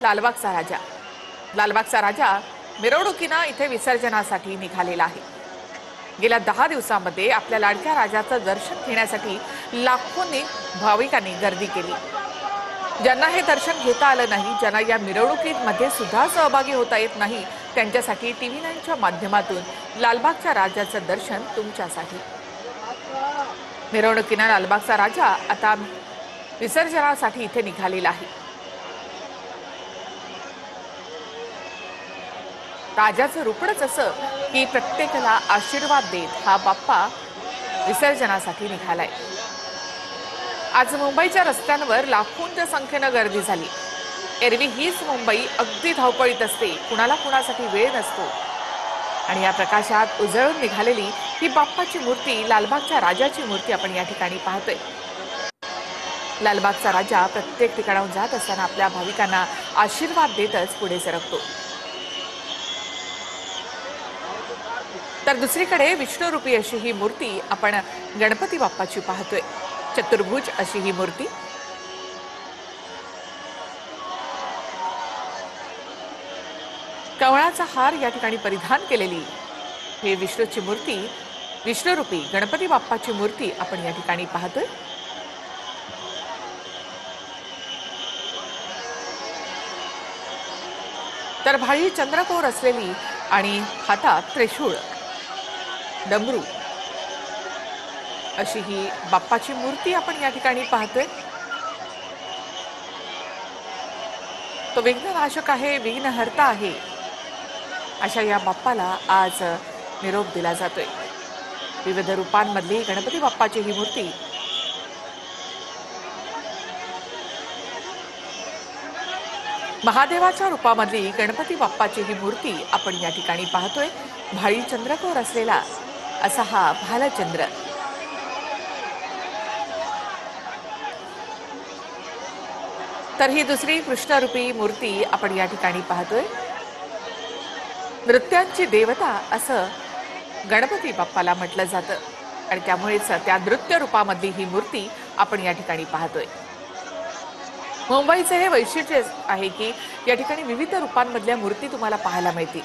लालबागचा राजा लालबागचा राजा मिरवणुकीनं इथे विसर्जनासाठी निघालेला आहे। गेल्या 10 दिवसांमध्ये आपल्या लाडक्या राजाचं दर्शन घेण्यासाठी लाखोंनी भाविकांनी गर्दी केली। ज्यांना हे दर्शन घेता आलं नाही, ज्यांना या मिरवणुकीमध्ये सुद्धा सहभागी होता येत नाही, त्यांच्यासाठी TV9 च्या माध्यमातून लालबागच्या राजाचं दर्शन तुमच्यासाठी। मिरवणुकीनं लालबागचा राजा आता विसर्जनासाठी इथे निघालेला आहे। राजाचं रूपच असं की प्रत्येकाला आशीर्वाद देत हा बाप्पा विसर्जनासाठी निघालाय। आज मुंबईच्या रस्त्यांवर लाखोंच्या संख्येने गर्दी झाली। एरवी हीच मुंबई अगदी धावपळीत असते, कुणाला कुणासाठी वेळ नसतो आणि या प्रकाशात उजळून निघालेली ही बाप्पाची मूर्ती, लालबागच्या राजाची मूर्ती आपण या ठिकाणी पाहतोय। लालबागचा राजा प्रत्येक ठिकाणाहून जात असताना आपल्या भाविकांना आशीर्वाद देतच पुढे सरकतो। तर दुसरीकडे विष्णुरूपी अशी ही मूर्ती आपण गणपती बाप्पाची पाहतोय। चतुर्भुज अशी ही मूर्ती, कवळाचा हार या ठिकाणी परिधान केलेली हे विष्णूची मूर्ती, विष्णुरूपी गणपती बाप्पाची मूर्ती आपण या ठिकाणी पाहतोय। तर भाळी चंद्रकोर असलेली आणि हातात त्रिशूळ, डमरू अशी ही बाप्पाची मूर्ती आपण या ठिकाणी पाहतोय। तो विघ्ननाशक आहे, विघ्नहर्ता आहे, अशा या बाप्पाला आज निरोप दिला जातोय। विविध रूपांमधली गणपती बाप्पाची ही मूर्ती महादेवाच्या रूपामधली गणपती बाप्पाची ही मूर्ती आपण या ठिकाणी पाहतोय। भाळी चंद्रकोर असलेला असा हा भालचंद्र। तर ही दुसरी कृष्णरूपी मूर्ती आपण या ठिकाणी पाहतोय। नृत्यांची देवता असं गणपती बाप्पाला म्हटलं जातं आणि त्यामुळेच त्या नृत्य रूपामधली ही मूर्ती आपण या ठिकाणी पाहतोय। मुंबईचे हे वैशिष्ट्य आहे की या ठिकाणी विविध रूपांमधल्या मूर्ती तुम्हाला पाहायला मिळतील।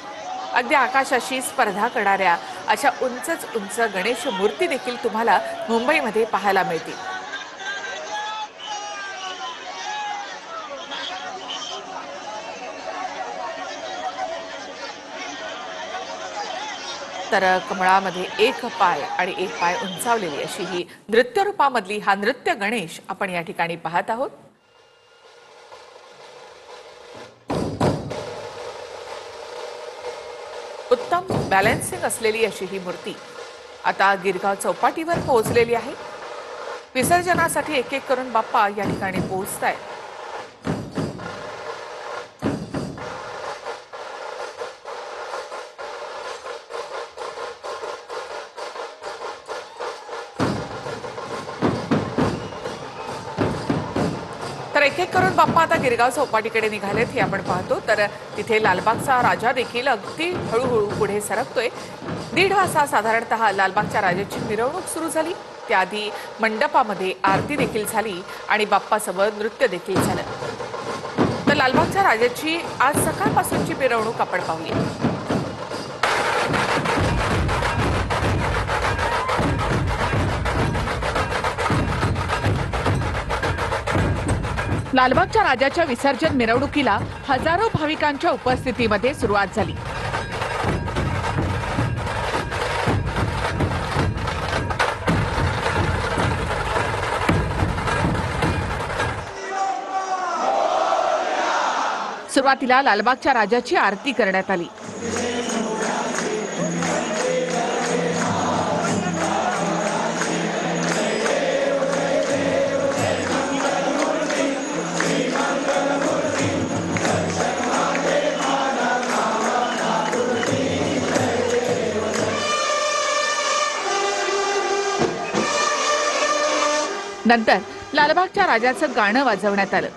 अगदी आकाशाशी स्पर्धा करणाऱ्या अशा उंचच उंच गणेश मूर्ती देखील तुम्हाला मुंबईमध्ये पाहायला मिळतील। तर कमळामध्ये एक पाय आणि एक पाय उंचावलेली अशी ही नृत्य रूपामधली हा नृत्य गणेश आपण या ठिकाणी पाहत आहोत। उत्तम बॅलन्सिंग असलेली अशी ही मूर्ती आता गिरगाव चौपाटीवर पोहोचलेली आहे। विसर्जनासाठी एक एक करून बाप्पा या ठिकाणी पोहोचतायत। तर एक एक करून बाप्पा आता गिरगाव चौपाटीकडे निघालेत हे आपण पाहतो। तर तिथे लालबागचा राजा देखील अगदी हळूहळू पुढे सरकतोय। 1:30 वाजता साधारणतः लालबागच्या राजाची मिरवणूक सुरू झाली। त्याआधी मंडपामध्ये आरती देखील झाली आणि बाप्पासोबत नृत्य देखील झालं। तर लालबागच्या राजाची आज सकाळपासूनची मिरवणूक आपण पाहूया। लालबागच्या राजाच्या विसर्जन मिरवणुकीला हजारो भाविकांच्या उपस्थितीमध्ये सुरुवात झाली। सुरुवातीला लालबागच्या राजाची आरती करण्यात आली। नंतर लालबागच्या राजाचं गाणं वाजवण्यात आलं।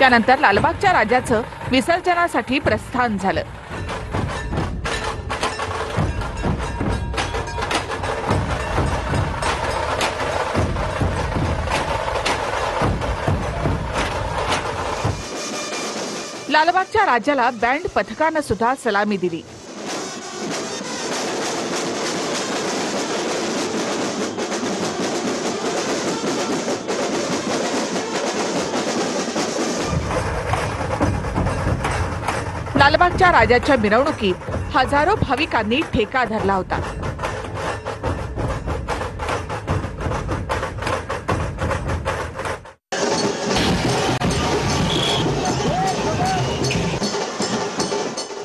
त्यानंतर लालबागच्या राजाचं विसर्जनासाठी प्रस्थान झालं. लालबागच्या राजाला बँड पथकानं सुद्धा सलामी दिली. लालबागच्या राजाच्या मिरवणुकीत हजारो भाविकांनी ठेका धरला होता.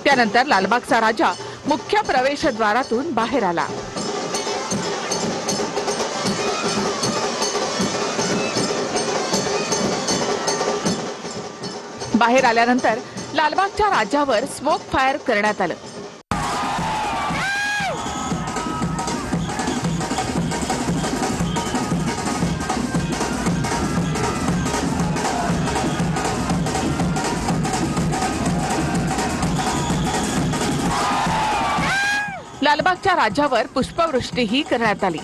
त्यानंतर लालबागचा राजा मुख्य प्रवेशद्वारातून बाहेर आला. बाहेर आल्यानंतर लालबागच्या राजावर स्मोक फायर करण्यात आलं. लालबागच्या राजावर पुष्पवृष्टीही करण्यात आली.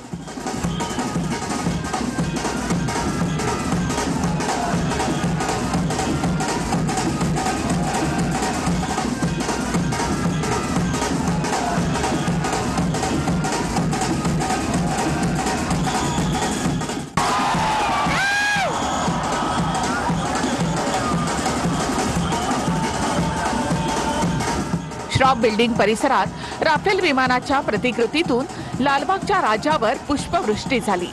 श्रॉफ बिल्डिंग परिसरात राफेल विमानाच्या प्रतिकृतीतून लालबागच्या राजावर पुष्पवृष्टी झाली.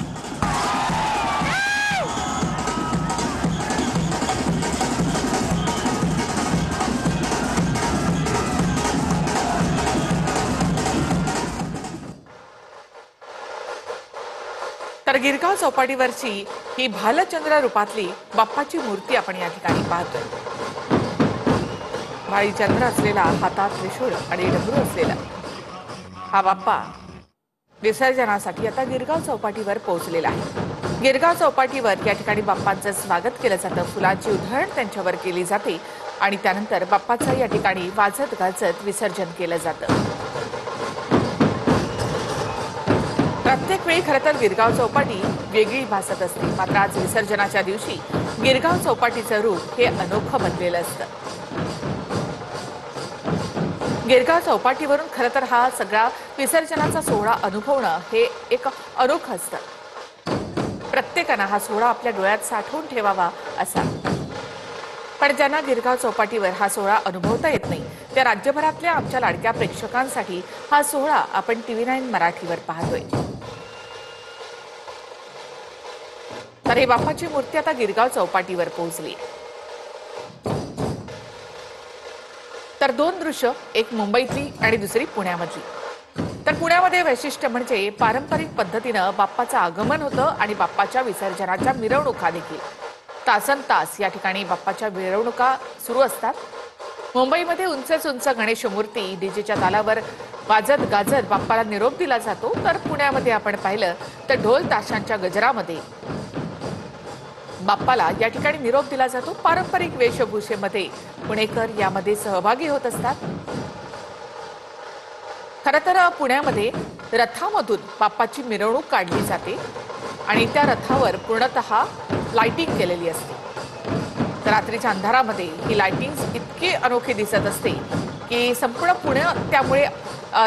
तर गिरगाव चौपाटीवरची ही भालचंद्र रूपातली बाप्पाची मूर्ती आपण या ठिकाणी पाहतोय. भाळीचंद्र असलेला, हातात त्रिशूळ आणि डमरू असलेला हा बाप्पा विसर्जनासाठी आता गिरगाव चौपाटीवर पोहोचलेला आहे. गिरगाव चौपाटीवर या ठिकाणी बाप्पांचं स्वागत केलं जातं. फुलांची उधळण त्यांच्यावर केली जाते आणि त्यानंतर बाप्पाचं या ठिकाणी वाजत गाजत विसर्जन केलं जातं. प्रत्येक वेळी खरं तर गिरगाव चौपाटी वेगळी भासत असते, मात्र आज विसर्जनाच्या दिवशी गिरगाव चौपाटीचं रूप हे अनोखं बनलेलं असतं. गिरगाव चौपाटीवरून खरं तर हा सगळा विसर्जनाचा सोहळा अनुभवणं हे एक अनोखं असतं. प्रत्येकानं हा सोहळा आपल्या डोळ्यात साठवून ठेवावा असा. पण ज्यांना गिरगाव चौपाटीवर हा सोहळा अनुभवता येत नाही त्या राज्यभरातल्या आमच्या लाडक्या प्रेक्षकांसाठी हा सोहळा आपण TV9 मराठीवर पाहतोय. तर ही बाप्पाची मूर्ती आता गिरगाव चौपाटीवर पोहोचली. तर दोन दृश्य, एक मुंबईतली आणि दुसरी पुण्यामधली. तर पुण्यामध्ये वैशिष्ट्य म्हणजे पारंपरिक पद्धतीनं बाप्पाचं आगमन होतं आणि बाप्पाच्या विसर्जनाच्या मिरवणुका देखील तासनतास या ठिकाणी बाप्पाच्या मिरवणुका सुरू असतात. मुंबईमध्ये उंचच उंच गणेश मूर्ती डीजेच्या तालावर वाजत गाजत बाप्पाला निरोप दिला जातो. तर पुण्यामध्ये आपण पाहिलं तर ढोल ताशांच्या गजरामध्ये बाप्पाला या ठिकाणी निरोप दिला जातो. पारंपरिक वेशभूषेमध्ये पुणेकर यामध्ये सहभागी होत असतात. खरं तर पुण्यामध्ये रथामधून बाप्पाची मिरवणूक काढली जाते आणि त्या रथावर पूर्णतः लाइटिंग केलेली असते. रात्रीच्या अंधारामध्ये ही लाइटिंग इतकी अनोखी दिसत असते की संपूर्ण पुणे त्यामुळे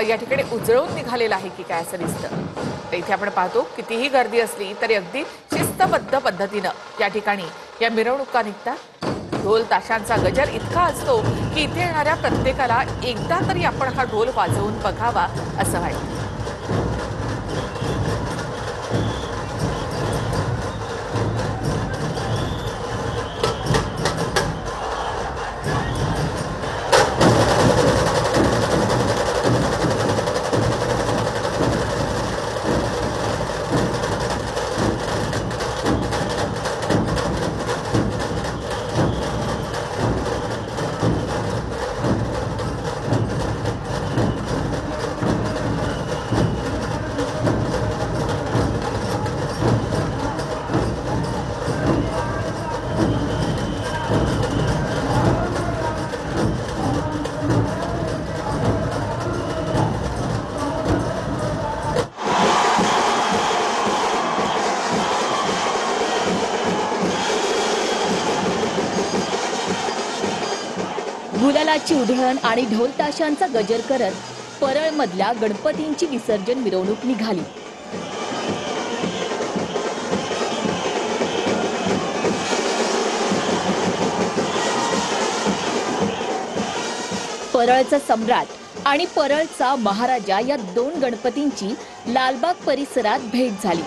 या ठिकाणी उजळून निघालेलं आहे की काय असं दिसतं. तर इथे आपण पाहतो कितीही गर्दी असली तरी अगदी शिस्तबद्ध पद्धतीनं या ठिकाणी या मिरवणुका निघतात. ढोल ताशांचा गजर इतका असतो की इथे येणाऱ्या प्रत्येकाला एकदा तरी आपण हा ढोल वाजवून बघावा असं वाटतं. फटाक्यांची उधळण आणि ढोल ताशांचा गजर करत परळमधल्या गणपतींची विसर्जन मिरवणूक निघाली। परळचा सम्राट आणि परळचा महाराजा या दोन गणपतींची लालबाग परिसरात भेट झाली।